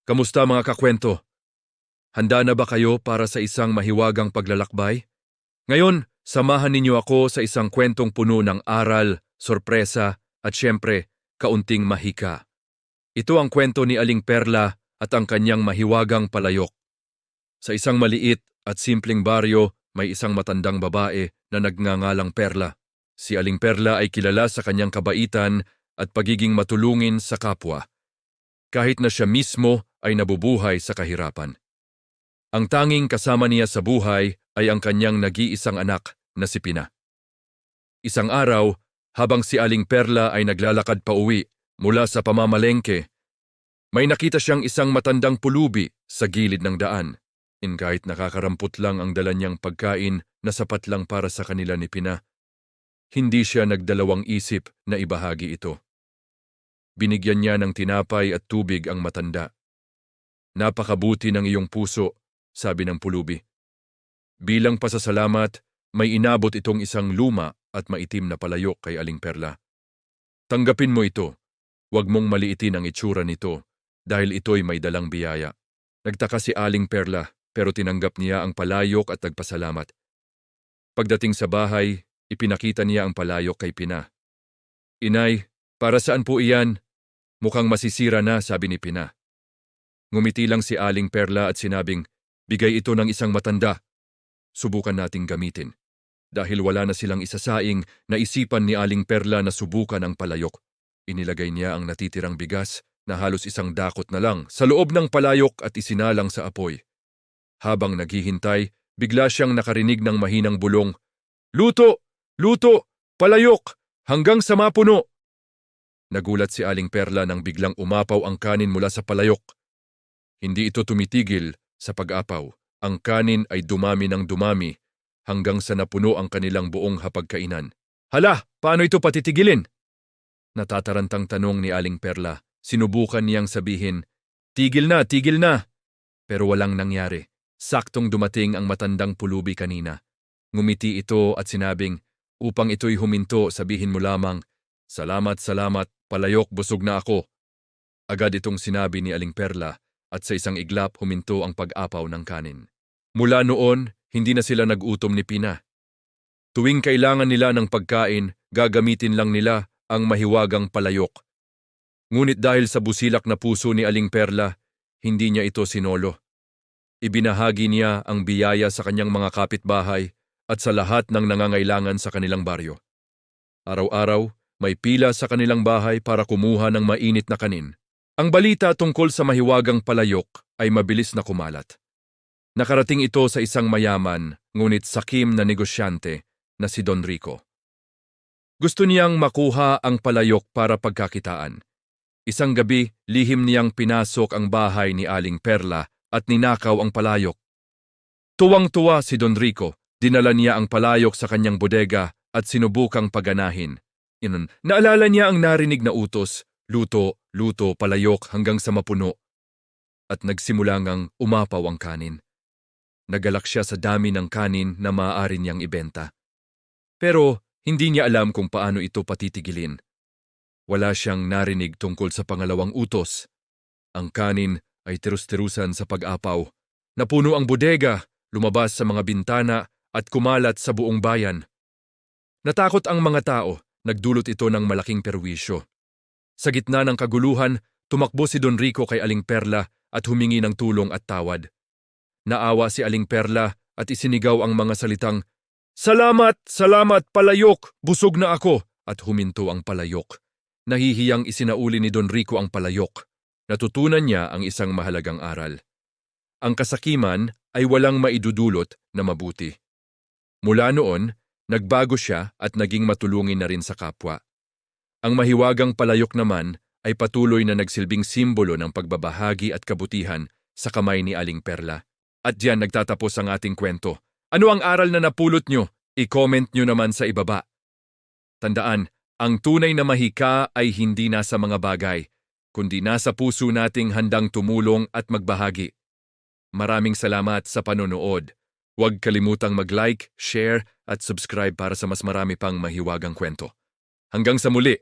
Kamusta mga kakwento? Handa na ba kayo para sa isang mahiwagang paglalakbay? Ngayon, samahan ninyo ako sa isang kwentong puno ng aral, sorpresa, at syempre, kaunting mahika. Ito ang kwento ni Aling Perla at ang kanyang mahiwagang palayok. Sa isang maliit at simpleng baryo, may isang matandang babae na nagngangalang Perla. Si Aling Perla ay kilala sa kanyang kabaitan at pagiging matulungin sa kapwa, kahit na siya mismo ay nabubuhay sa kahirapan. Ang tanging kasama niya sa buhay ay ang kanyang nag-iisang anak na si Pina. Isang araw, habang si Aling Perla ay naglalakad pa uwi mula sa pamamalengke, may nakita siyang isang matandang pulubi sa gilid ng daan. Kahit nakakarampot lang ang dala niyang pagkain na sapat lang para sa kanila ni Pina, hindi siya nagdalawang isip na ibahagi ito. Binigyan niya ng tinapay at tubig ang matanda. Napakabuti ng iyong puso, sabi ng pulubi. Bilang pasasalamat, may inabot itong isang luma at maitim na palayok kay Aling Perla. Tanggapin mo ito. Huwag mong maliitin ang itsura nito dahil ito'y may dalang biyaya. Nagtaka si Aling Perla pero tinanggap niya ang palayok at nagpasalamat. Pagdating sa bahay, ipinakita niya ang palayok kay Pina. Inay, para saan po iyan? Mukhang masisira na, sabi ni Pina. Ngumiti lang si Aling Perla at sinabing, bigay ito ng isang matanda. Subukan nating gamitin. Dahil wala na silang isasaing, naisipan ni Aling Perla na subukan ang palayok. Inilagay niya ang natitirang bigas na halos isang dakot na lang sa loob ng palayok at isinalang sa apoy. Habang naghihintay, bigla siyang nakarinig ng mahinang bulong, "Luto! Luto! Palayok! Hanggang sa mapuno!" Nagulat si Aling Perla nang biglang umapaw ang kanin mula sa palayok. Hindi ito tumitigil sa pag-apaw. Ang kanin ay dumami ng dumami hanggang sa napuno ang kanilang buong hapagkainan. Hala, paano ito patitigilin? Natatarantang tanong ni Aling Perla. Sinubukan niyang sabihin, tigil na, tigil na. Pero walang nangyari. Saktong dumating ang matandang pulubi kanina. Ngumiti ito at sinabing, upang ito'y huminto, sabihin mo lamang, salamat, salamat, palayok, busog na ako. Agad itong sinabi ni Aling Perla at sa isang iglap huminto ang pag-apaw ng kanin. Mula noon, hindi na sila nag-utom ni Pina. Tuwing kailangan nila ng pagkain, gagamitin lang nila ang mahiwagang palayok. Ngunit dahil sa busilak na puso ni Aling Perla, hindi niya ito sinolo. Ibinahagi niya ang biyaya sa kanyang mga kapitbahay at sa lahat ng nangangailangan sa kanilang baryo. Araw-araw, may pila sa kanilang bahay para kumuha ng mainit na kanin. Ang balita tungkol sa mahiwagang palayok ay mabilis na kumalat. Nakarating ito sa isang mayaman, ngunit sakim na negosyante na si Don Rico. Gusto niyang makuha ang palayok para pagkakitaan. Isang gabi, lihim niyang pinasok ang bahay ni Aling Perla at ninakaw ang palayok. Tuwang-tuwa si Don Rico, dinala niya ang palayok sa kanyang bodega at sinubukang paganahin. Naalala niya ang narinig na utos, luto, luto, palayok hanggang sa mapuno. At nagsimula ngang umapaw ang kanin. Nagalak siya sa dami ng kanin na maaari niyang ibenta. Pero hindi niya alam kung paano ito patitigilin. Wala siyang narinig tungkol sa pangalawang utos. Ang kanin ay tirus-tirusan sa pag-apaw. Napuno ang bodega, lumabas sa mga bintana at kumalat sa buong bayan. Natakot ang mga tao, nagdulot ito ng malaking perwisyo. Sa gitna ng kaguluhan, tumakbo si Don Rico kay Aling Perla at humingi ng tulong at tawad. Naawa si Aling Perla at isinigaw ang mga salitang, "Salamat, salamat, palayok, busog na ako," at huminto ang palayok. Nahihiyang isinauli ni Don Rico ang palayok. Natutunan niya ang isang mahalagang aral. Ang kasakiman ay walang maidudulot na mabuti. Mula noon, nagbago siya at naging matulungin na rin sa kapwa. Ang mahiwagang palayok naman ay patuloy na nagsilbing simbolo ng pagbabahagi at kabutihan sa kamay ni Aling Perla. At diyan nagtatapos ang ating kwento. Ano ang aral na napulot nyo? I-comment nyo naman sa ibaba. Tandaan, ang tunay na mahika ay hindi nasa mga bagay, kundi nasa puso nating handang tumulong at magbahagi. Maraming salamat sa panonood. Huwag kalimutang mag-like, share at subscribe para sa mas marami pang mahiwagang kwento. Hanggang sa muli!